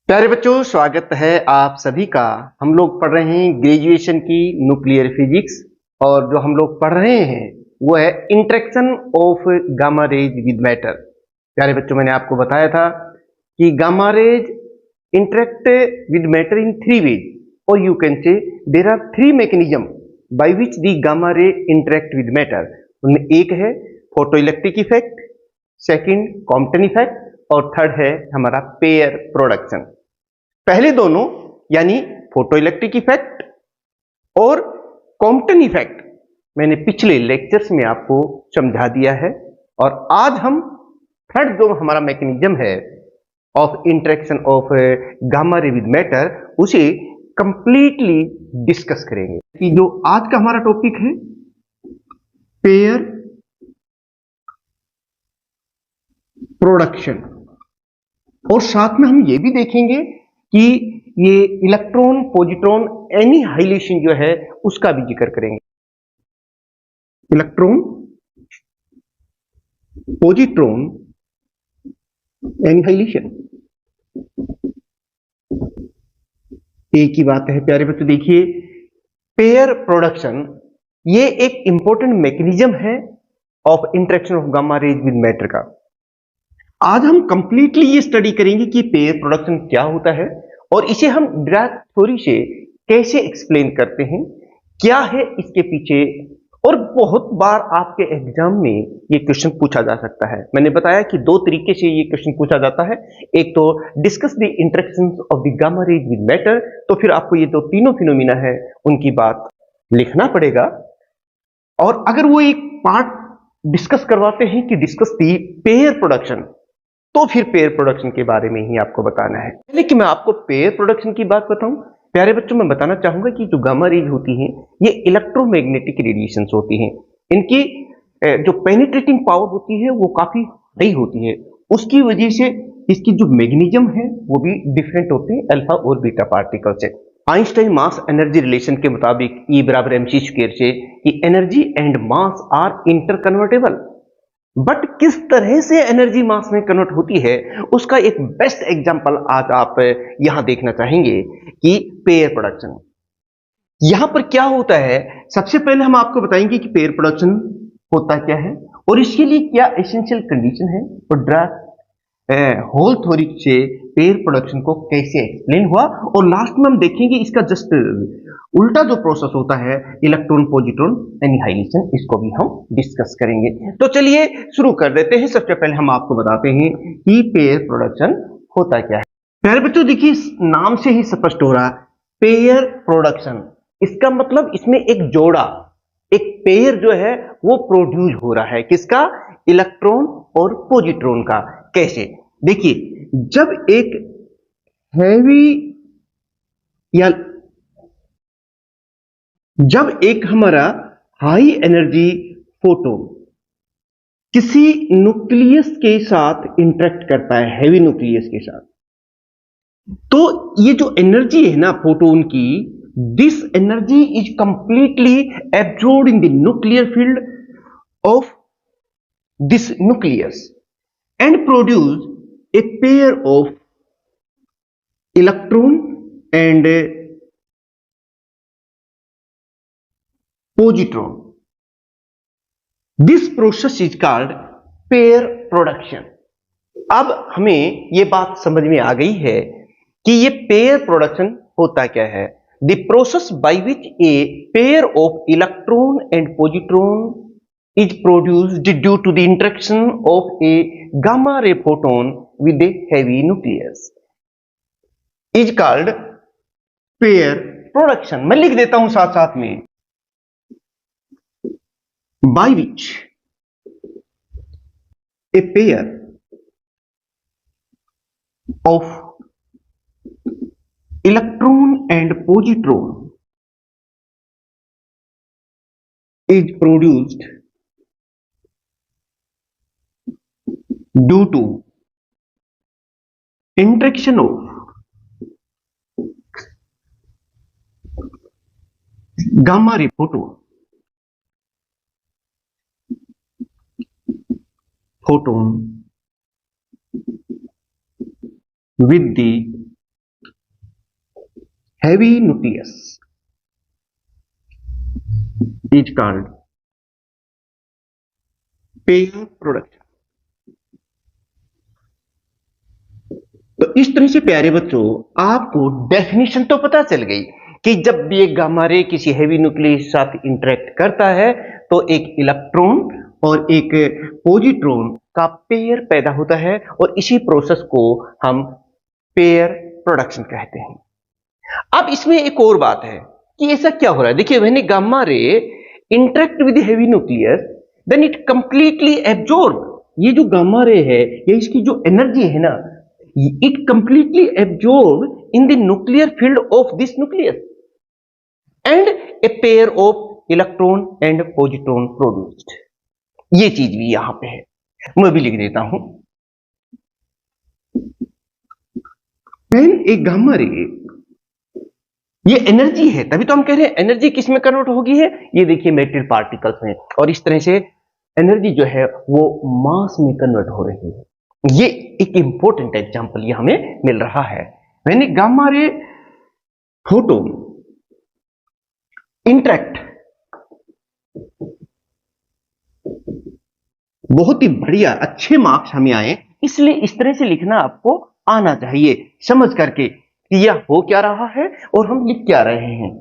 प्यारे बच्चों, स्वागत है आप सभी का। हम लोग पढ़ रहे हैं ग्रेजुएशन की न्यूक्लियर फिजिक्स और जो हम लोग पढ़ रहे हैं वो है interaction of gamma rays with matter. प्यारे बच्चों, मैंने आपको बताया था कि gamma rays interact with matter in three ways, और you can say there are three mechanism by which the gamma ray interact with matter. उनमें एक है photo electric effect, second Compton effect और थर्ड है हमारा पेयर प्रोडक्शन। पहले दोनों यानी फोटो इलेक्ट्रिक इफेक्ट और कॉम्पटन इफेक्ट मैंने पिछले लेक्चर्स में आपको समझा दिया है, और आज हम थर्ड जो हमारा मैकेनिज्म है of interaction of gamma ray with matter उसे कंप्लीटली डिस्कस करेंगे। कि जो आज का हमारा टॉपिक है पेयर प्रोडक्शन, और साथ में हम ये भी देखेंगे कि ये इलेक्ट्रॉन पॉजिट्रॉन एनिहाइलेशन जो है उसका भी जिक्र करेंगे। इलेक्ट्रॉन पॉजिट्रॉन एनिहाइलेशन एक ही बात है प्यारे बच्चों। देखिए, पेयर प्रोडक्शन ये एक इंपॉर्टेंट मैकेनिज्म है of interaction of gamma rays with matter का। आज हम कंप्लीटली ये स्टडी करेंगे कि पेयर प्रोडक्शन क्या होता है और इसे हम डिराक थ्योरी से कैसे एक्सप्लेन करते हैं, क्या है इसके पीछे। और बहुत बार आपके एग्जाम में ये क्वेश्चन पूछा जा सकता है। मैंने बताया कि दो तरीके से ये क्वेश्चन पूछा जाता है। एक तो discuss the interactions of the gamma rays with matter, तो फिर आपको ये जो तीनों फिनोमिना है उनकी बात लिखना पड़ेगा, और अगर वो एक पार्ट डिस्कस करवाते हैं कि डिस्कस दी पेयर प्रोडक्शन, तो फिर पेयर प्रोडक्शन के बारे में ही आपको बताना है। लेकिन मैं आपको पेयर प्रोडक्शन की बात बताऊं प्यारे बच्चों, मैं बताना चाहूंगा कि जो गामा रेज होती हैं ये इलेक्ट्रोमैग्नेटिक रेडिएशंस होती हैं। इनकी जो पेनिट्रेटिंग पावर होती है वो काफी हाई होती है। उसकी वजह से इसकी जो मैग्नीज्म है वो भी डिफरेंट होते हैं अल्फा और बीटा पार्टिकल से। आइंस्टाइन मास एनर्जी रिलेशन के मुताबिक E बराबर mc स्क्वायर से कि energy and mass are interconvertible, but किस तरह से एनर्जी मास में कन्वर्ट होती है उसका एक बेस्ट एग्जांपल आज आप यहां देखना चाहेंगे कि पेयर प्रोडक्शन। यहां पर क्या होता है, सबसे पहले हम आपको बताएंगे कि पेयर प्रोडक्शन होता क्या है और इसके लिए क्या एसेंशियल कंडीशन है, और ड्राक होल थ्योरी से पेयर प्रोडक्शन को कैसे एक्सप्लेन हुआ, और लास्ट में हम देखेंगे इसका जस्ट उल्टा जो प्रोसेस होता है इलेक्ट्रॉन पॉजिट्रॉन एनिहाइलेशन, इसको भी हम डिस्कस करेंगे। तो चलिए शुरू कर देते हैं। सबसे पहले हम आपको बताते हैं कि पेयर प्रोडक्शन होता क्या है। प्यारे बच्चों, देखिए नाम से ही स्पष्ट हो रहा है पेयर प्रोडक्शन, इसका मतलब इसमें एक जोड़ा, एक पेयर जो है वो प्रोड्यूस हो रहा है। किसका? इलेक्ट्रॉन और पॉजिट्रॉन का। कैसे? देखिए, जब एक हैवी या जब एक हमारा हाई एनर्जी फोटोन किसी न्यूक्लियस के साथ इंटरेक्ट करता है, हैवी न्यूक्लियस के साथ, तो ये जो एनर्जी है ना फोटोन की, this energy is completely absorbed in the nuclear field of this nucleus and produce a pair of electron and positron. This process is called pair production. अब हमें ये बात समझ में आ गई है कि ये पेयर प्रोडक्शन होता क्या है। The process by which a pair of electron and positron is produced due to the interaction of a gamma ray photon with a heavy nucleus is called pair production. मैं लिख देता हूं साथ साथ में, by which a pair of electron and positron is produced due to interaction of gamma ray photon with the heavy nucleus is called pair production। तो इस तरह से प्यारे बच्चों आपको डेफिनेशन तो पता चल गई कि जब भी एक गामा रे किसी हैवी न्यूक्लियस के साथ इंटरेक्ट करता है तो एक इलेक्ट्रॉन और एक पॉजिट्रॉन का पेयर पैदा होता है और इसी प्रोसेस को हम पेयर प्रोडक्शन कहते हैं। अब इसमें एक और बात है कि ऐसा क्या हो रहा है। देखिए when gamma ray interact with heavy nucleus then it completely absorb. ये जो गामा रे है या इसकी जो एनर्जी है ना, it completely absorbed in the nuclear field of this nucleus and a pair of electron and positron produced। ये चीज भी यहां पे है, मैं भी लिख देता हूं। when a gamma ray, ये एनर्जी है, तभी तो हम कह रहे हैं एनर्जी किस में कन्वर्ट होगी है। ये देखिए मेटेरियल पार्टिकल्स में, और इस तरह से एनर्जी जो है वो मास में कन्वर्ट हो रही है। ये एक इंपॉर्टेंट एग्जांपल ये हमें मिल रहा है। मैंने गामा रे फोटोन इंटरेक्ट, बहुत ही बढ़िया अच्छे मार्क्स हमें आए, इसलिए इस तरह से लिखना आपको आना चाहिए, समझ करके कि यह हो क्या रहा है और हम लिख क्या रहे हैं।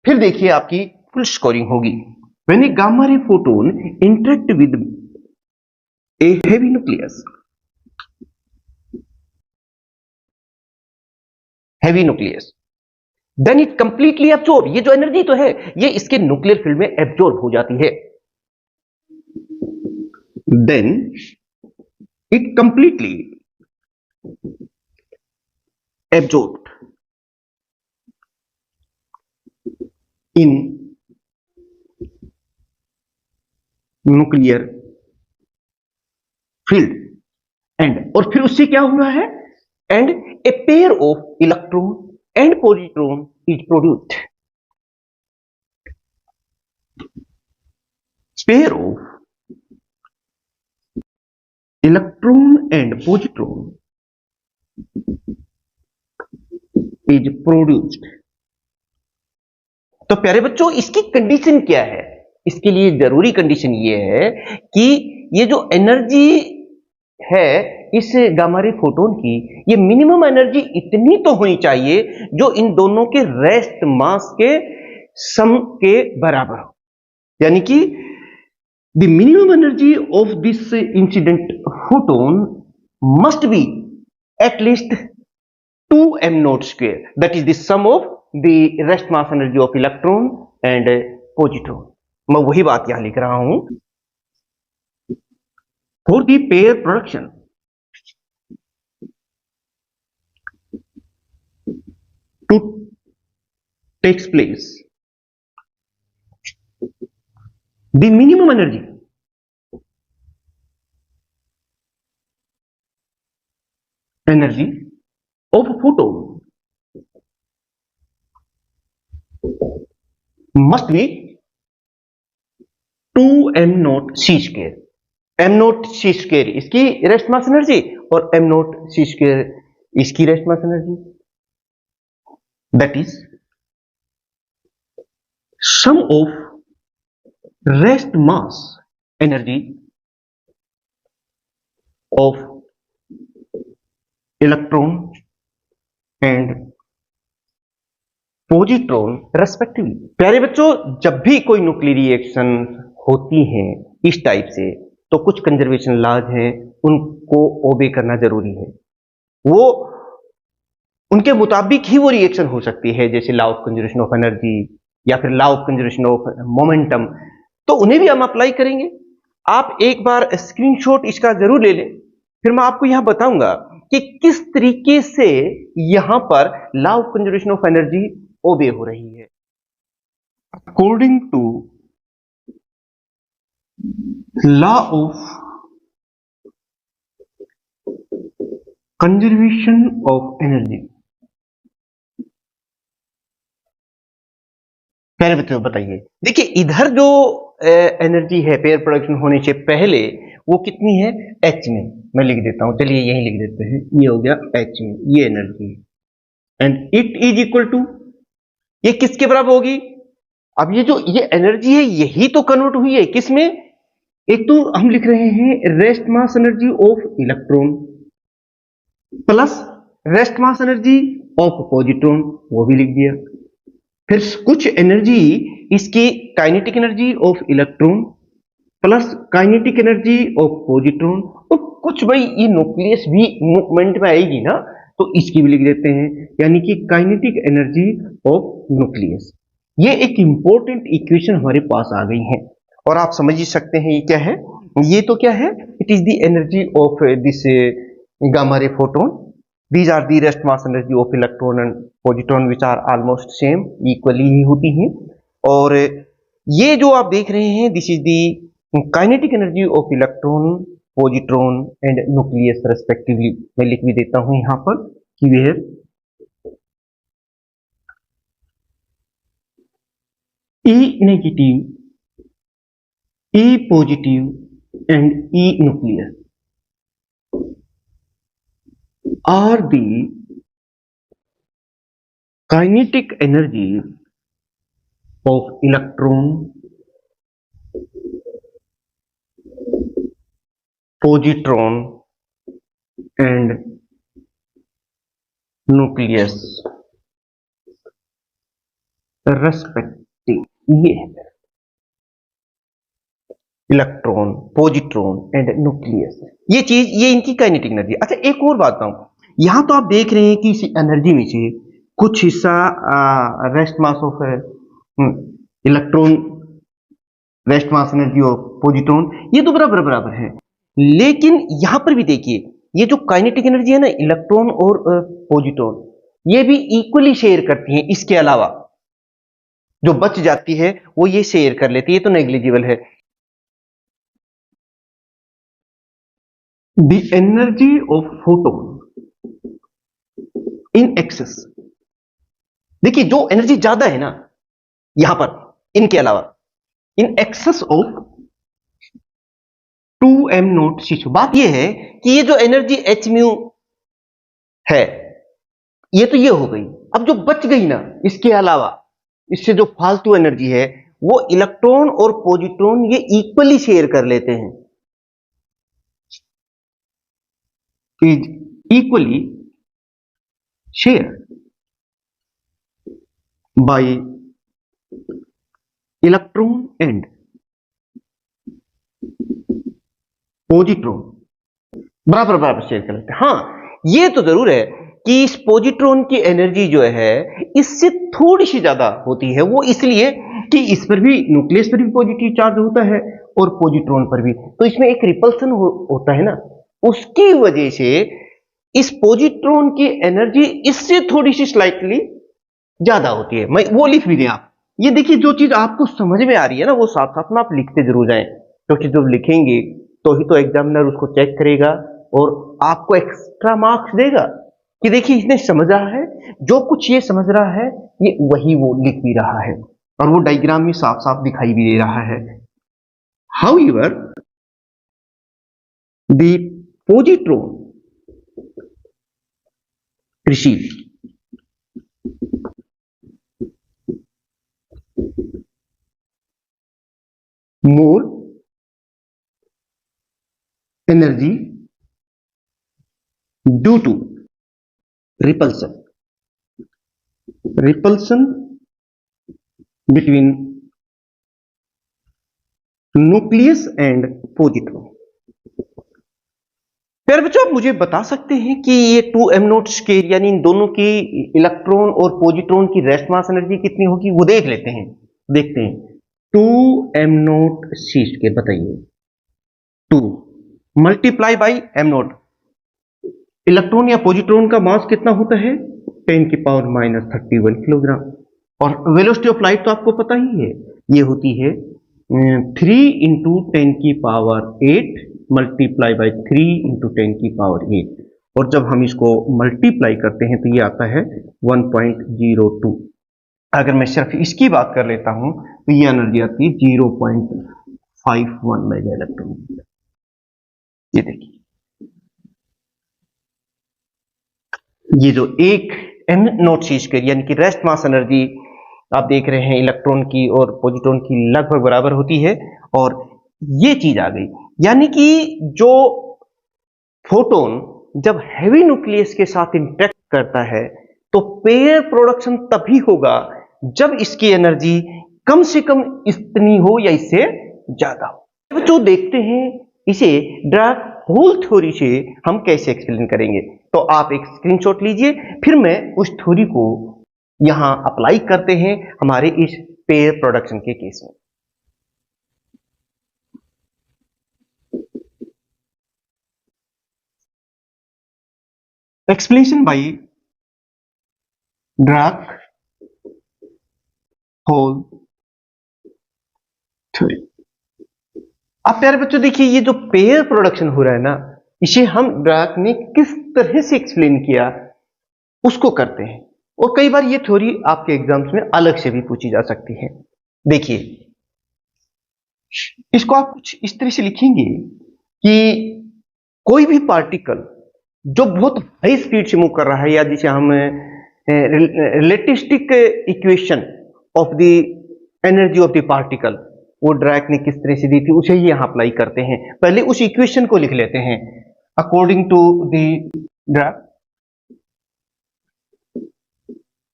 फिर देखिए आपकी फुल स्कोरिंग होगी। मैंने gamma ray photon interact with a heavy nucleus, heavy nucleus, then it completely absorb. ये जो एनर्जी तो है ये इसके न्यूक्लियर फील्ड में एब्जॉर्ब हो जाती है। Then it completely absorbed in nuclear field and, और फिर उससे क्या हुआ है, and a pair of electron and positron is produced। Pair of electron and positron is produced। तो प्यारे बच्चों इसकी कंडीशन क्या है, इसके लिए जरूरी कंडीशन ये है कि ये जो एनर्जी है इस गामा रे फोटोन की, ये मिनिमम एनर्जी इतनी तो होनी चाहिए जो इन दोनों के रेस्ट मास के सम के बराबर हो। यानी कि the minimum energy of this incident photon must be at least 2m0 square, that is the sum of the rest mass energy of electron and positron. मैं वही बात यहां लिख रहा हूं। For the pair production to takes place, the minimum energy of a photon must be 2m0 c square। m0 c square इसकी rest mass energy और m0 c square इसकी rest mass energy, that is sum of rest mass energy of electron and positron respectively। प्यारे बच्चों जब भी कोई nuclear reaction होती है इस टाइप से तो कुछ कंजर्वेशन लॉज हैं, उनको ओबे करना जरूरी है। वो उनके मुताबिक ही वो रिएक्शन हो सकती है, जैसे law of conservation of energy या फिर law of conservation of momentum, तो उन्हें भी हम अप्लाई करेंगे। आप एक बार स्क्रीनशॉट इसका जरूर ले लें, फिर मैं आपको यहां बताऊंगा कि किस तरीके से यहां पर law of conservation of energy obey हो रही है। According to law of conservation of energy, पहले बच्चों बताइए, देखिए इधर जो एनर्जी है पेयर प्रोडक्शन होने से पहले वो कितनी है, एच में। मैं लिख देता हूं, चलिए यही लिख देते हैं, ये हो गया एच में, ये energy and it is equal to ये किसके बराबर होगी? अब ये जो ये एनर्जी है यही तो कन्वर्ट हुई है किसमें? एक तो हम लिख रहे हैं rest mass energy of electron plus rest mass energy of positron, वो भी लिख दिया। फिर कुछ एनर्जी इसकी kinetic energy of electron plus kinetic energy of positron, और कुछ भाई ये न्यूक्लियस भी मूवमेंट में आएगी ना, तो इसकी भी लिख देते हैं, यानी कि काइनेटिक एनर्जी ऑफ न्यूक्लियस। ये एक इंपॉर्टेंट इक्वेशन हमारे पास आ गई है और आप समझ ही सकते हैं ये क्या है। ये तो क्या है? It is the energy of this gamma ray photon. These are the rest mass energy of electron and positron which are almost same, equally ही होती हैं। और ये जो आप देख रहे हैं this is the kinetic energy of electron, positron and nucleus respectively. मैं लिख भी देता हूं यहां पर कि where E negative, E positive and E nucleus are the kinetic energy of electron, positron and nucleus respective। ये इलेक्ट्रॉन, पॉजिट्रॉन एंड न्यूक्लियस, ये चीज, ये इनकी काइनेटिक एनर्जी। अच्छा एक और बात बताऊं, यहां तो आप देख रहे हैं कि इस एनर्जी में से कुछ हिस्सा rest mass of electron, rest mass energy of positron, ये तो बराबर बराबर है। लेकिन यहां पर भी देखिए ये जो काइनेटिक एनर्जी है ना इलेक्ट्रॉन और पॉजिट्रॉन, ये भी इक्वली शेयर करती हैं। इसके अलावा जो बच जाती है वो ये शेयर कर लेती है, ये तो नेग्लिजिबल है। The energy of photon in excess, देखिए जो एनर्जी ज्यादा है ना यहां पर इनके अलावा, इन एक्सेस ऑफ 2m0c2। बात यह है कि ये जो एनर्जी h म्यू है ये तो ये हो गई। अब जो बच गई ना इसके अलावा, इससे जो फालतू एनर्जी है वो इलेक्ट्रॉन और पॉजिट्रॉन ये इक्वली शेयर कर लेते हैं, is equally shared by electron and positron, बराबर बराबर शेयर कर लेते हैं। हाँ ये तो जरूर है कि इस पॉजिट्रॉन की एनर्जी जो है इससे थोड़ी सी ज्यादा होती है, वो इसलिए कि इस पर भी, न्यूक्लियस पर भी पॉजिटिव चार्ज होता है और पॉजिट्रॉन पर भी, तो इसमें एक रिपल्सन होता है ना, उसकी वजह से इस पॉजिट्रॉन की एनर्जी इससे थोड़ी सी स्लाइटली ज्यादा होती है। मैं वो लिख भी दें आप, ये देखिए जो चीज आपको समझ में आ रही है ना वो साथ साथ में आप लिखते जरूर जाएं, क्योंकि जब लिखेंगे तो ही तो एग्जामिनर उसको चेक करेगा और आपको एक्स्ट्रा मार्क्स देगा कि देखिए इसने समझ रहा है, जो कुछ ये समझ रहा है ये वही वो लिख भी रहा है और वो डायग्राम में साफ साफ दिखाई भी दे रहा है। However the positron receive more energy due to repulsion between nucleus and positron। फिर बच्चों आप मुझे बता सकते हैं कि ये 2m0 स्केयर यानी इन दोनों की इलेक्ट्रॉन और पॉजिट्रॉन की रेस्ट मास एनर्जी कितनी होगी, वो देख लेते हैं। देखते हैं 2m0 c स्केयर, बताइए 2 मल्टीप्लाई बाई m0, इलेक्ट्रॉन या पॉजिट्रॉन का मास कितना होता है 10 की पावर -31 किलोग्राम, और वेलोसिटी ऑफ लाइट तो आपको पता ही है ये होती है 3 इंटू 10 की पावर 8 मल्टीप्लाई बाई 3 इंटू 10 की पावर 8, और जब हम इसको मल्टीप्लाई करते हैं तो ये आता है 1.02। अगर मैं सिर्फ इसकी बात कर लेता हूं तो ये एनर्जी आती है 0.51 मेगा इलेक्ट्रॉन। ये देखिए ये जो एक m0 c स्क्वायर यानी कि रेस्ट मास एनर्जी आप देख रहे हैं इलेक्ट्रॉन की और पॉजिट्रॉन की लगभग बराबर होती है, और ये चीज आ गई। यानी कि जो फोटोन जब हैवी न्यूक्लियस के साथ इंटरेक्ट करता है तो पेयर प्रोडक्शन तभी होगा जब इसकी एनर्जी कम से कम इतनी हो या इससे ज्यादा हो। जो देखते हैं इसे डार्क होल थ्योरी से हम कैसे एक्सप्लेन करेंगे, तो आप एक स्क्रीनशॉट लीजिए, फिर मैं उस थ्योरी को यहां अप्लाई करते हैं हमारे इस पेयर प्रोडक्शन के केस में। Explanation by dark hole theory. अब प्यारे बच्चों देखिए, ये जो पेयर प्रोडक्शन हो रहा है ना, इसे हम डार्क ने किस तरह से एक्सप्लेन किया उसको करते हैं, और कई बार ये थ्योरी आपके एग्जाम्स में अलग से भी पूछी जा सकती है। देखिए, इसको आप कुछ इस तरह से लिखेंगे कि कोई भी पार्टिकल जो बहुत हाई स्पीड से मूव कर रहा है, या जिसे हम relativistic equation of the energy of the particle, वो ड्रैक ने किस तरह से दी थी उसे ही यहां अप्लाई करते हैं। पहले उस इक्वेशन को लिख लेते हैं। According to the Dirac,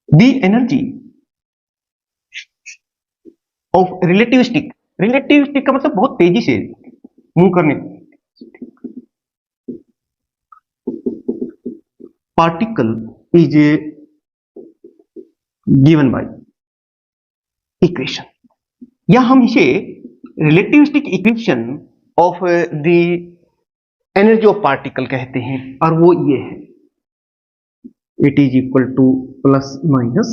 the energy of relativistic, relativistic का मतलब बहुत तेजी से मूव करने, particle is given by equation, या हम इसे relativistic equation of the energy of particle कहते हैं, और वो ये है, it is equal to plus minus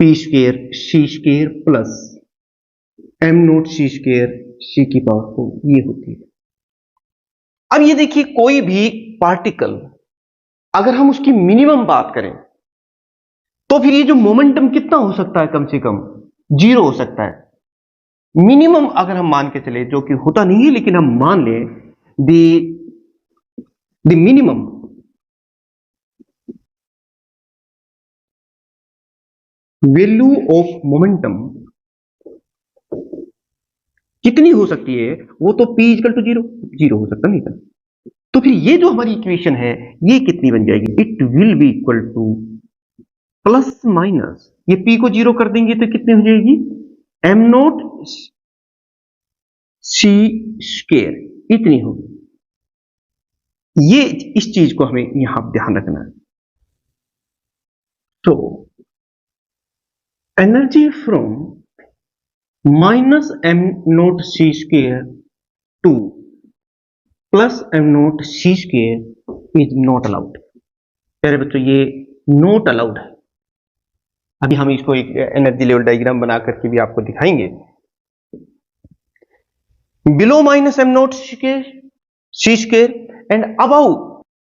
p square c square plus m note c square c की पावर 4, ये होती है। अब ये देखिए, कोई भी पार्टिकल अगर हम उसकी मिनिमम बात करें तो फिर ये जो मोमेंटम कितना हो सकता है, कम से कम 0 हो सकता है। मिनिमम अगर हम मान के चले, जो कि होता नहीं है लेकिन हम मान लें, the minimum value of momentum कितनी हो सकती है, वो तो P इक्वल टू 0 0 हो सकता नहीं था। तो फिर ये जो हमारी इक्वेशन है ये कितनी बन जाएगी, it will be equal to plus minus, ये P को 0 कर देंगे तो कितनी हो जाएगी, एम नोट सी स्क्वायर, इतनी होगी। ये इस चीज को हमें यहां ध्यान रखना है। तो energy from minus m note c square to plus m note c square is not allowed. प्यारे बच्चों, ये नॉट अलाउड है। अभी हम इसको एक एनर्जी लेवल डायग्राम बना करके भी आपको दिखाएंगे। Below minus m note c square and above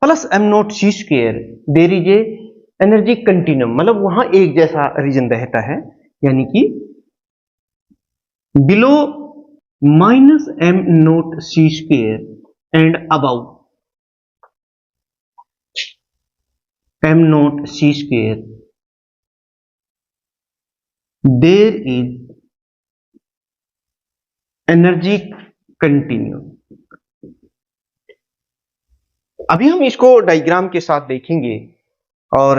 plus m note c square there is a energy continuum, मतलब वहां एक जैसा रीजन रहता है, यानी कि below minus m note c square and above m note c square there is energy continuum. अभी हम इसको डायग्राम के साथ देखेंगे और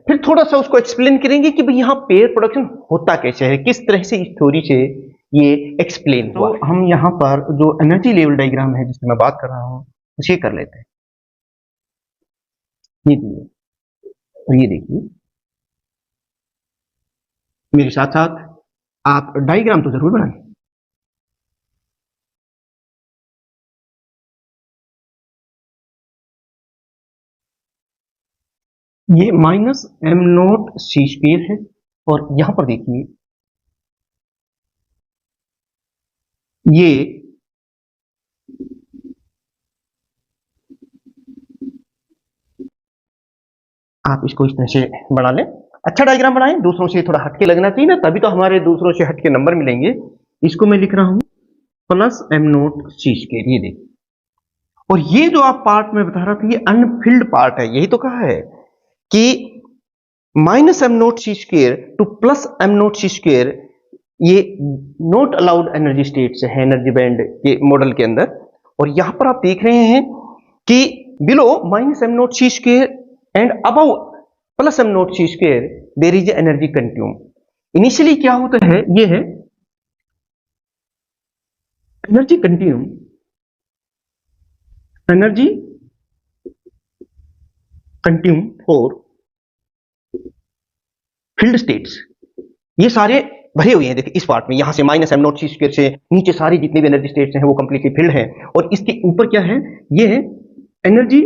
फिर थोड़ा सा उसको एक्सप्लेन करेंगे कि भाई यहाँ पेयर प्रोडक्शन होता कैसे है, किस तरह से इस थ्योरी से ये एक्सप्लेन हुआ। तो हम यहाँ पर जो एनर्जी लेवल डायग्राम है जिसमें मैं बात कर रहा हूँ उसे कर लेते हैं। ये देखिए मेरे साथ साथ आप डायग्राम तो जरूर बनाएं। ये minus m note c square है, और यहां पर देखिए ये आप इसको इस तरह से बना लें। अच्छा डायग्राम बनाएं, दूसरों से थोड़ा हटके लगना चाहिए ना, तभी तो हमारे दूसरों से हटके नंबर मिलेंगे। इसको मैं लिख रहा हूं plus m note c square, ये देखिए। और ये जो आप पार्ट में बता रहा था ये अनफिल्ड पार्ट है, यही तो कहा है कि minus m note c square two plus m note c square, ये नॉट अलाउड एनर्जी स्टेट्स है एनर्जी बैंड के मॉडल के अंदर। और यहां पर आप देख रहे हैं कि below minus m note c square and above plus m note c square there is energy continuum. Initially क्या होता है, ये है energy continuum, energy continuum for filled states. ये सारे भरे हुए हैं, देखिए इस पार्ट में, यहां से minus m not c square से नीचे सारी जितनी भी एनर्जी स्टेट्स हैं वो कंप्लीटली फिल्ड है। और इसके ऊपर क्या है, ये है energy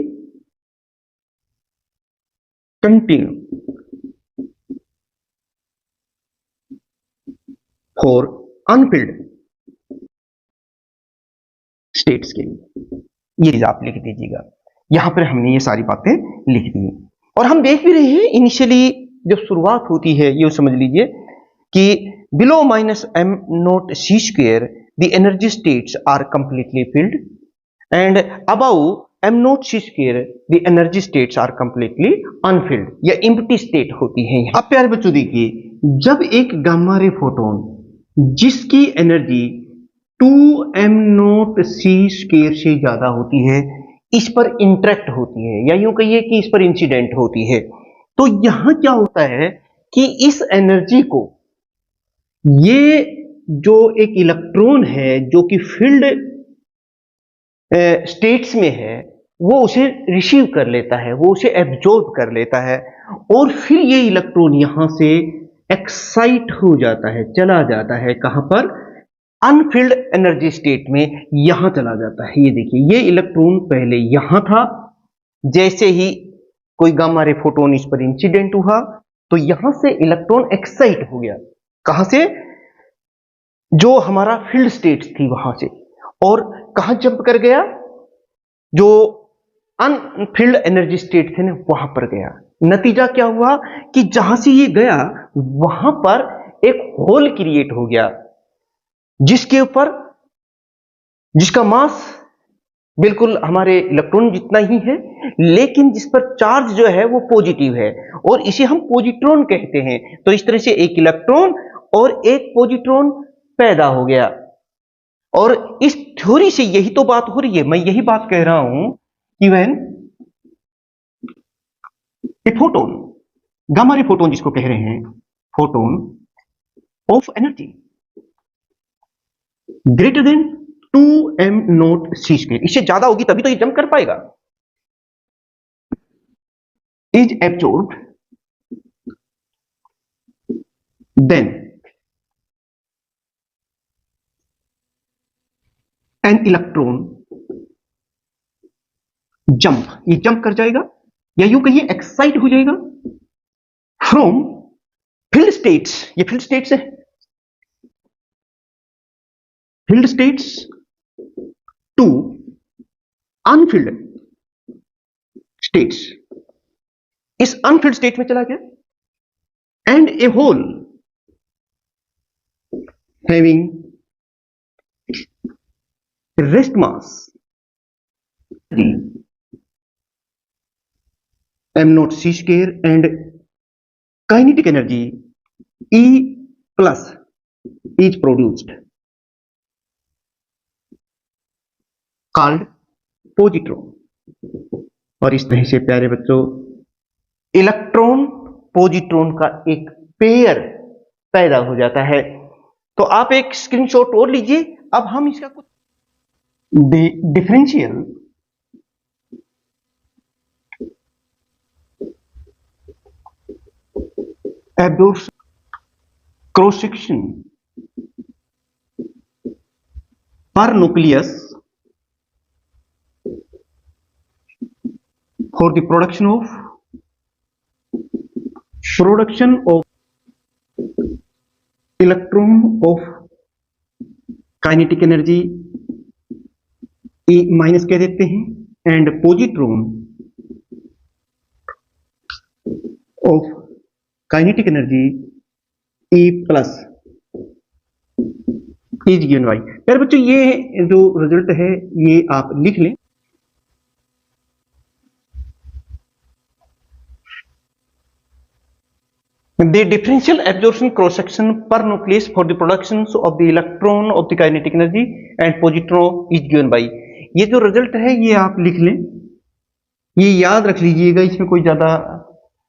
continue for Anfield states के लिए। ये आप लिख दीजिएगा, यहां पर हमने ये सारी बातें लिख दी। और हम देख भी रहे हैं इनिशियली जब शुरुआत होती है, ये समझ लीजिए कि below minus m note c square the energy states are completely filled and above m note c square the energy states are completely unfilled या एम्प्टी स्टेट होती है। अब प्यारे बच्चों देखिए, जब एक गामा रे फोटोन जिसकी energy 2m nought c square से ज्यादा होती है, इस पर इंटरेक्ट होती है या यूं कहिए कि इस पर इंसिडेंट होती है, तो यहां क्या होता है कि इस एनर्जी को ये जो एक इलेक्ट्रॉन है जो कि फील्ड स्टेट्स में है, वो उसे रिसीव कर लेता है, वो उसे एब्जॉर्ब कर लेता है, और फिर ये इलेक्ट्रॉन यहां से एक्साइट हो जाता है, चला जाता है कहां पर, अनफिल्ड एनर्जी स्टेट में, यहां चला जाता है। ये देखिए, ये इलेक्ट्रॉन पहले यहां था, जैसे ही कोई गामा रे फोटोन इस पर इंसिडेंट हुआ तो यहां से इलेक्ट्रॉन एक्साइट हो गया, कहां से, जो हमारा फील्ड स्टेट थी वहां से, और कहां जंप कर गया, जो अनफिल्ड एनर्जी स्टेट थे ना वहां पर गया। नतीजा क्या हुआ कि जहां से ये गया वहां पर एक होल क्रिएट हो गया, जिसके ऊपर, जिसका मास बिल्कुल हमारे इलेक्ट्रॉन जितना ही है, लेकिन जिस पर चार्ज जो है वो पॉजिटिव है, और इसे हम पॉजिट्रॉन कहते हैं। तो इस तरह से एक इलेक्ट्रॉन और एक पॉजिट्रॉन पैदा हो गया। और इस थ्योरी से यही तो बात हो रही है, मैं यही बात कह रहा हूं कि when a photon, gamma ray photon जिसको कह रहे हैं, photon of energy greater than 2m nought c square, इससे ज्यादा होगी तभी तो ये जंप कर पाएगा, is absorbed, then an electron jump, ये जंप कर जाएगा या यूं कहिए एक्साइट हो जाएगा फ्रॉम फील्ड स्टेट्स, ये फील्ड स्टेट्स है, filled states to unfilled states, इस अनफील्ड स्टेट में चला गया, and a hole having rest mass m not c square and kinetic energy E plus is produced, called positron. और इस तरह से प्यारे बच्चों इलेक्ट्रॉन पॉजिट्रॉन का एक पेयर पैदा हो जाता है। तो आप एक स्क्रीनशॉट और लीजिए। अब हम इसका कुछ डिफरेंशियल एब्जॉर्प्शन क्रॉस सेक्शन पर nucleus for the production of electron of kinetic energy E minus कह देते हैं, and positron of kinetic energy E plus is given bye. यार बच्चों ये जो रिजल्ट है ये आप लिख लें। The differential absorption cross section per nucleus for the production of the electron of the kinetic energy and positron is given by। ये जो रिजल्ट है ये आप लिख लें, ये याद रख लीजिएगा, इसमें कोई ज्यादा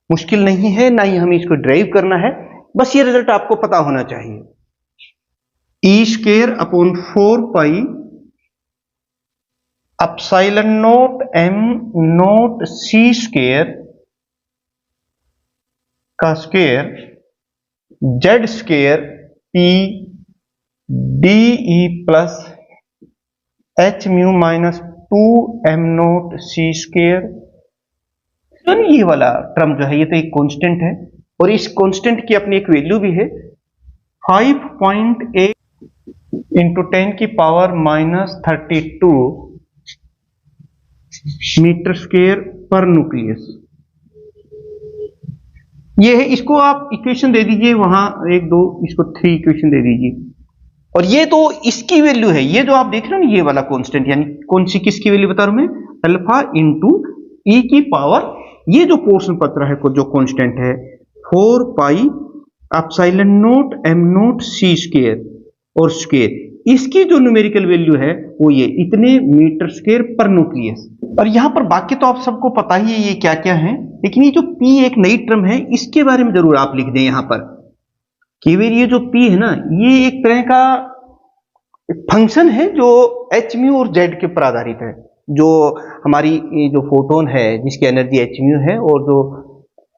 मुश्किल नहीं है, ना ही हमें इसको ड्राइव करना है, बस ये रिजल्ट आपको पता होना चाहिए। E square upon 4 pi epsilon not m not c square का square z square p d e plus h mu minus 2 m not c square. ये वाला टर्म जो है ये तो एक कांस्टेंट है, और इस कांस्टेंट की अपनी एक वैल्यू भी है 5.8 इंटू 10 की पावर माइनस 32 मीटर स्क्वायर पर न्यूक्लियस। ये है, इसको आप इक्वेशन दे दीजिए वहां 1 2, इसको 3 इक्वेशन दे दीजिए, और ये तो इसकी वैल्यू है, ये जो आप देख रहे हो ना ये वाला कांस्टेंट, यानी कौन सी किसकी वैल्यू बता रहा हूं मैं, अल्फा इंटू ई की पावर, ये जो पोर्शन पत्र है जो कांस्टेंट है 4 pi epsilon not m not c square और स्क्वायर, इसकी जो न्यूमेरिकल वैल्यू है वो ये इतने मीटर स्क्वायर पर न्यूक्लियस। और यहां पर बाकी तो आप सबको पता ही है ये क्या क्या है, लेकिन ये जो P एक नई टर्म है इसके बारे में जरूर आप लिख दें यहां पर, केवल ये जो P है ना ये एक तरह का फंक्शन है जो एच म्यू और जेड के ऊपर आधारित है। जो हमारी जो फोटोन है जिसकी एनर्जी एच म्यू है और जो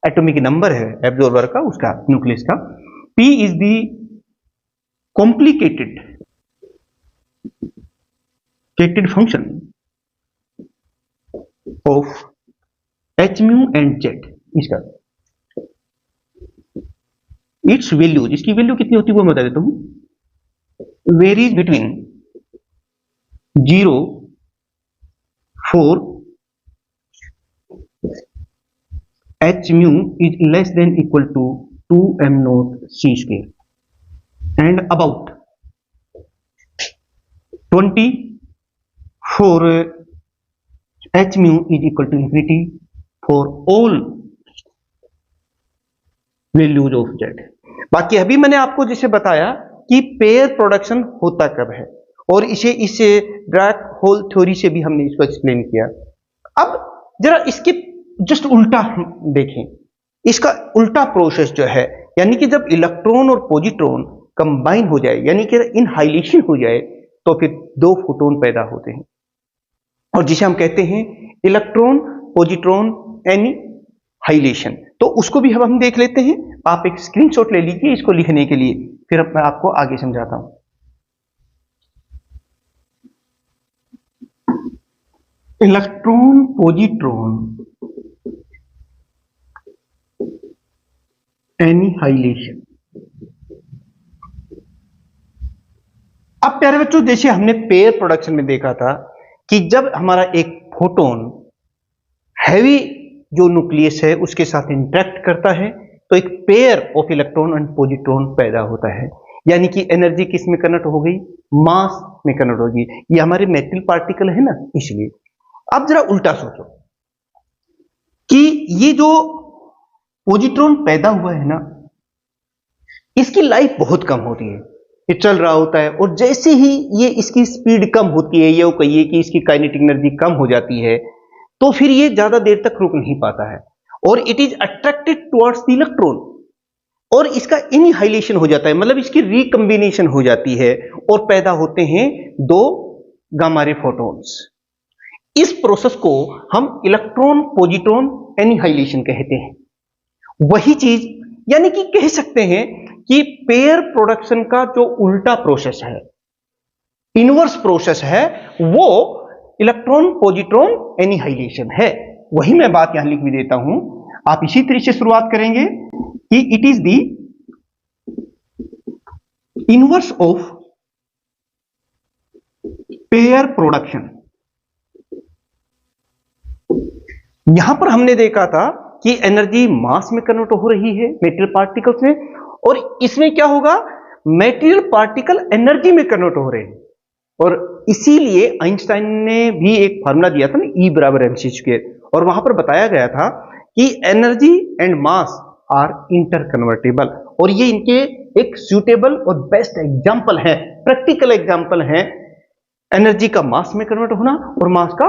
एटॉमिक नंबर है एब्जॉर्बर का उसका न्यूक्लियस का, P is the complicated function of h mu and z. इसका इट्स वैल्यू, इसकी वैल्यू कितनी होती है वो मैं बता देता हूं, varies between 0 4 h mu is less than equal to 2 m not c square and about 20 for h mu is equal to infinity for all values of z। बाकी अभी मैंने आपको जैसे बताया कि पेयर प्रोडक्शन होता कब है, और इसे ब्लैक होल थ्योरी से भी हमने इसको एक्सप्लेन किया। अब जरा इसके जस्ट उल्टा देखें, इसका उल्टा प्रोसेस जो है, यानी कि जब इलेक्ट्रॉन और पॉजिट्रॉन कंबाइन हो जाए, यानी कि इनहाइलेशन हो जाए, तो फिर 2 फोटोन पैदा होते हैं, और जिसे हम कहते हैं इलेक्ट्रॉन पॉजिट्रॉन एनिहाइलेशन। तो उसको भी हम देख लेते हैं। आप एक स्क्रीनशॉट ले लीजिए इसको लिखने के लिए, फिर मैं आपको आगे समझाता हूं। Electron positron annihilation. अब प्यारे बच्चों, जैसे हमने पेयर प्रोडक्शन में देखा था कि जब हमारा एक फोटोन हैवी जो न्यूक्लियस है उसके साथ इंटरेक्ट करता है तो एक pair of electron and positron पैदा होता है, यानी कि एनर्जी किस में कन्वर्ट हो गई, मास में कन्वर्ट होगी। ये हमारे मेटल पार्टिकल है ना, इसलिए। अब जरा उल्टा सोचो कि ये जो पॉजिट्रॉन पैदा हुआ है ना, इसकी लाइफ बहुत कम होती है, ये चल रहा होता है, और जैसे ही ये इसकी स्पीड कम होती है, ये कहिए कि इसकी काइनेटिक एनर्जी कम हो जाती है, तो फिर ये ज्यादा देर तक रुक नहीं पाता है, और it is attracted towards the electron, और इसका इनहाइलेशन हो जाता है, मतलब इसकी रिकम्बिनेशन हो जाती है, और पैदा होते हैं 2 गामा रे फोटॉन्स। इस प्रोसेस को हम इलेक्ट्रॉन पॉजिट्रॉन एनिहाइलेशन कहते हैं। वही चीज, यानी कि कह सकते हैं कि पेयर प्रोडक्शन का जो उल्टा प्रोसेस है, इनवर्स प्रोसेस है, वो इलेक्ट्रॉन पॉजिट्रॉन एनिहाइलेशन है। वही मैं बात यहां लिख भी देता हूं, आप इसी तरीके से शुरुआत करेंगे कि it is the inverse of pair production. यहां पर हमने देखा था कि एनर्जी मास में कन्वर्ट हो रही है मेटेरियल पार्टिकल्स में, और इसमें क्या होगा, मेटेरियल पार्टिकल एनर्जी में कन्वर्ट हो रहे हैं, और इसीलिए आइंस्टाइन ने भी एक फार्मूला दिया था ना, E = mc², और वहां पर बताया गया था कि energy and mass are interconvertible, और ये इनके एक सूटेबल और बेस्ट एग्जांपल है, प्रैक्टिकल एग्जांपल है एनर्जी का मास में कन्वर्ट होना और मास का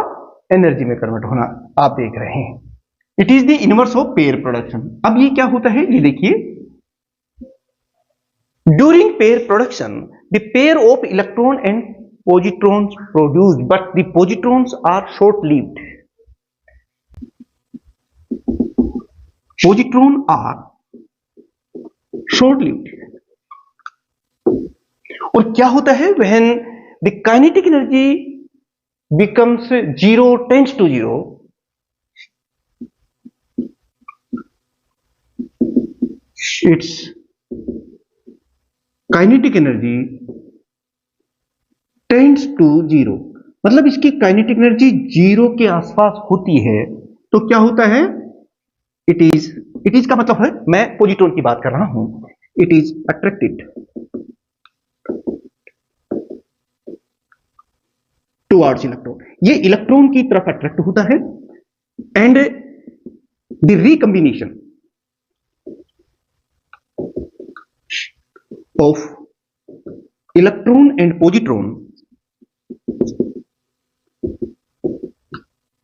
एनर्जी में कन्वर्ट होना। आप देख रहे हैं it is the inverse of pair production. अब ये क्या होता है, ये देखिए, during pair production the pair of electron and positrons produced but the positrons are short lived. Positron are short lived। और क्या होता है, when the kinetic energy becomes 0 tends to 0, its kinetic energy tends to 0, मतलब इसकी kinetic energy 0 के आसपास होती है तो क्या होता है, इट इज का मतलब है, मैं पॉजिट्रॉन की बात कर रहा हूं, it is attracted towards electron, ये इलेक्ट्रॉन की तरफ अट्रैक्ट होता है। And the recombination of electron and positron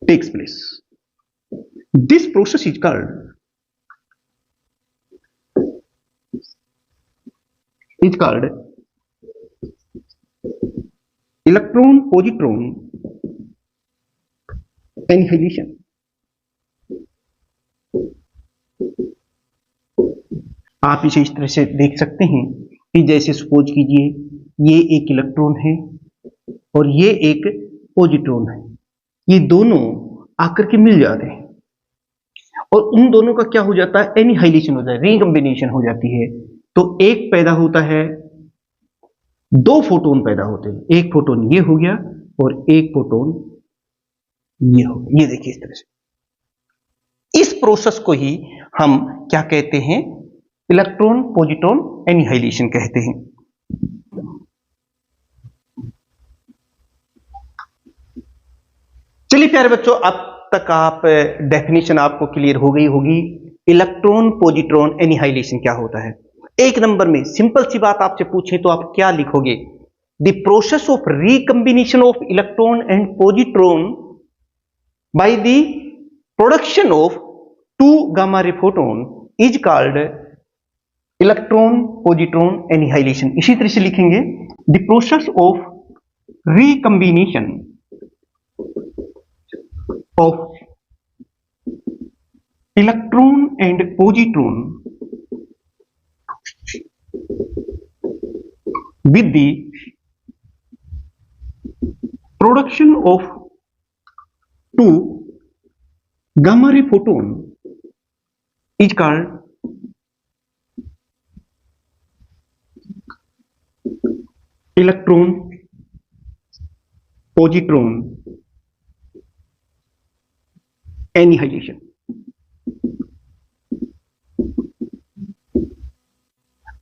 takes place. This process is called electron positron annihilation। आप इसे इस तरह से देख सकते हैं कि जैसे सपोज कीजिए ये एक इलेक्ट्रॉन है और ये एक पॉजिट्रॉन है, ये दोनों आकर के मिल जाते हैं और उन दोनों का क्या हो जाता है, एनिहाइलेशन हो जाता है, रिकॉम्बिनेशन हो जाती है। तो एक पैदा होता है, दो फोटोन पैदा होते हैं, एक फोटोन ये हो गया और एक फोटोन ये हो गया। ये देखिए इस तरह से, इस प्रोसेस को ही हम क्या कहते हैं, इलेक्ट्रॉन पॉजिट्रॉन एनिहाइलेशन कहते हैं। चलिए प्यारे बच्चों, अब तक आप डेफिनेशन आपको क्लियर हो गई होगी, इलेक्ट्रॉन पॉजिट्रॉन एनिहाइलेशन क्या होता है। एक नंबर में सिंपल सी बात आपसे पूछे तो आप क्या लिखोगे, the process of recombination of electron and positron by the production of 2 gamma ray photon is called electron positron annihilation. इसी तरह से लिखेंगे, the process of recombination of electron and positron with the production of 2 gamma ray photon is called electron positron annihilation.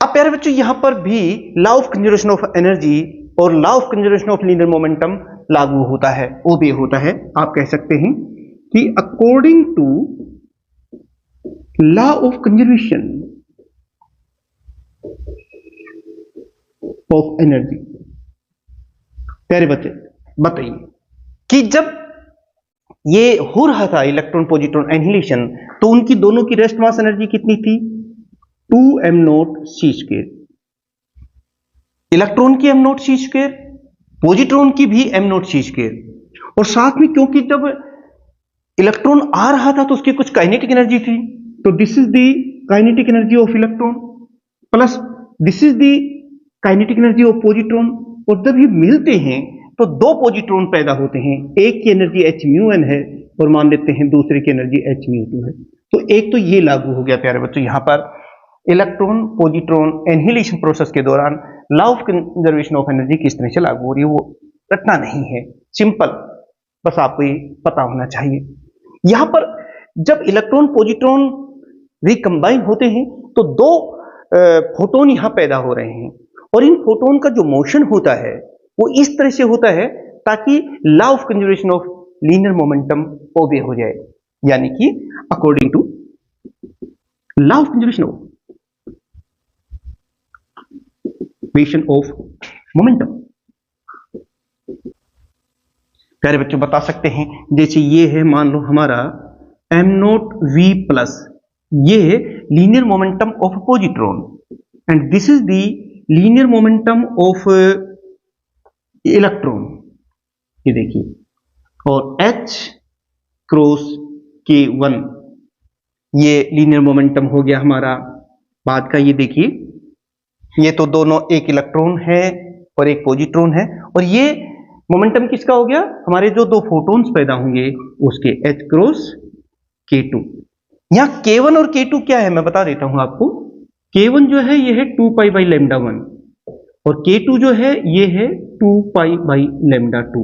अब प्यारे बच्चों, यहां पर भी law of conservation of energy और law of conservation of linear momentum लागू होता है, ओबे होता है। आप कह सकते हैं कि according to law of conservation of energy, प्यारे बच्चे बताइए कि जब ये हो रहा था इलेक्ट्रॉन पॉजिट्रॉन एनिहिलेशन, तो उनकी दोनों की रेस्ट मास एनर्जी कितनी थी, 2m0c²। इलेक्ट्रॉन की m0c², पॉजिट्रॉन की भी m0c²। और साथ में क्योंकि जब इलेक्ट्रॉन आ रहा था तो उसकी कुछ काइनेटिक एनर्जी थी, तो this is the kinetic energy of electron plus this is the kinetic energy of positron. और जब ये मिलते हैं तो 2 पॉजिट्रॉन पैदा होते हैं, एक की एनर्जी h-n है और मान लेते हैं दूसरे की एनर्जी h-2 है। तो एक तो ये लागू हो गया प्यारे बच्चों, यहां पर इलेक्ट्रॉन पॉजिट्रॉन एनिहिलेशन प्रोसेस के दौरान law of conservation of energy किस तरह से लागू हो रही है, वो रटना नहीं है, सिंपल, बस आपको ये पता होना चाहिए। यहां पर जब इलेक्ट्रॉन पॉजिट्रॉन रिकंबाइन होते हैं तो 2 फोटोन यहां पैदा हो रहे हैं और इन फोटोन का जो मोशन होता है वो इस तरह से होता है ताकि law of conservation of linear momentum obey हो जाए, यानी कि according to law of conservation of momentum. प्यारे बच्चों बता सकते हैं, जैसे ये है मान लो हमारा m नॉट v प्लस, ये है linear momentum of positron and this is the linear momentum of electron, ये देखिए, और h क्रॉस k1 ये लीनियर मोमेंटम हो गया हमारा। बाद का ये देखिए, ये तो दोनों एक इलेक्ट्रॉन है और एक पॉजिट्रॉन है, और ये मोमेंटम किसका हो गया, हमारे जो दो फोटॉन्स पैदा होंगे उसके h क्रॉस k2। यहां k1 और k2 क्या है मैं बता देता हूं आपको। k1 जो है ये है 2 पाई बाई लैम्डा 1 और k2 जो है ये है 2 pi by lambda 2।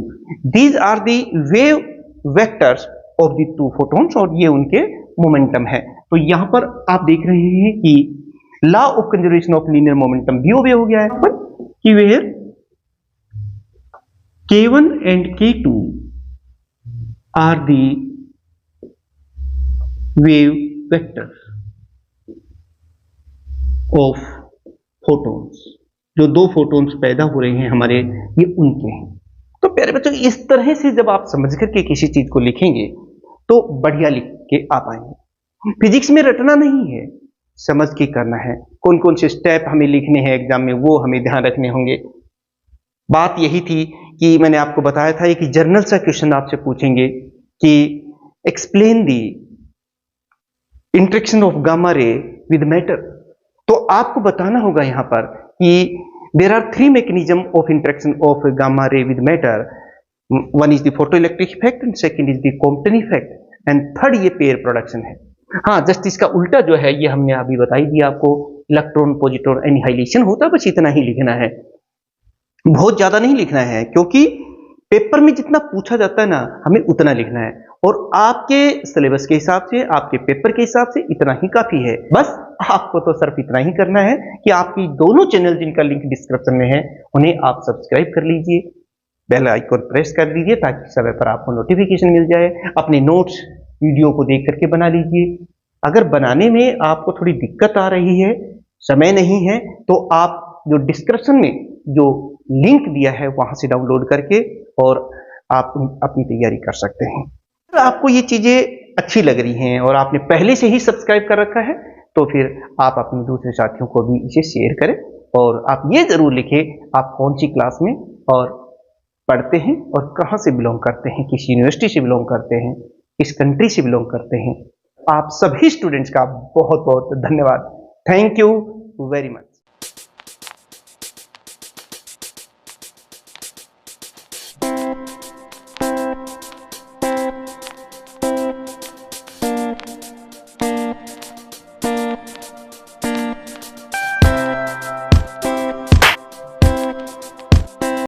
These are the wave vectors of the two photons और ये उनके मोमेंटम है। तो यहां पर आप देख रहे हैं कि law of conservation of linear momentum भी ओबे हो गया है पर कि where k1 and k2 are the wave vectors of photons। जो दो फोटॉन्स पैदा हो रहे हैं हमारे, ये उनके हैं। तो प्यारे बच्चों, इस तरह से जब आप समझ करके किसी चीज को लिखेंगे तो बढ़िया लिख के आ पाएंगे। फिजिक्स में रटना नहीं है, समझ के करना है। कौन कौन से स्टेप हमें लिखने हैं एग्जाम में वो हमें ध्यान रखने होंगे। बात यही थी कि मैंने आपको बताया था कि जर्नल सा क्वेश्चन आपसे पूछेंगे कि explain the interaction of gamma ray with matter. तो आपको बताना होगा यहां पर कि there are three mechanism of interaction of gamma ray with matter. One is the photoelectric effect and second is the Compton effect and third ये pair production है। हाँ, जस्ट इसका उल्टा जो है ये हमने अभी बताई दिया आपको, इलेक्ट्रॉन पॉजिट्रॉन एनिहाइलेशन होता, बस इतना ही लिखना है, बहुत ज्यादा नहीं लिखना है, क्योंकि पेपर में जितना पूछा जाता है ना हमें उतना लिखना है और आपके सिलेबस के हिसाब से, आपके पेपर के हिसाब से इतना ही काफी है। बस आपको तो सिर्फ इतना ही करना है कि आपकी दोनों चैनल जिनका लिंक डिस्क्रिप्शन में है उन्हें आप सब्सक्राइब कर लीजिए, बेल आइकन प्रेस कर दीजिए ताकि समय पर आपको नोटिफिकेशन मिल जाए। अपने नोट्स वीडियो को देख करके बना लीजिए। अगर बनाने में आपको थोड़ी दिक्कत आ रही है, समय नहीं है, तो आप जो डिस्क्रिप्शन में जो लिंक दिया है वहां से डाउनलोड करके और आप अपनी तैयारी कर सकते हैं। अगर आपको ये चीजें अच्छी लग रही हैं और आपने पहले से ही सब्सक्राइब कर रखा है तो फिर आप अपने दूसरे साथियों को भी इसे शेयर करें और आप ये जरूर लिखें आप कौन सी क्लास में और पढ़ते हैं और कहां से बिलोंग करते हैं, किस यूनिवर्सिटी से बिलोंग करते हैं, किस कंट्री से बिलोंग करते हैं। आप सभी स्टूडेंट्स का बहुत बहुत धन्यवाद। Thank you very much.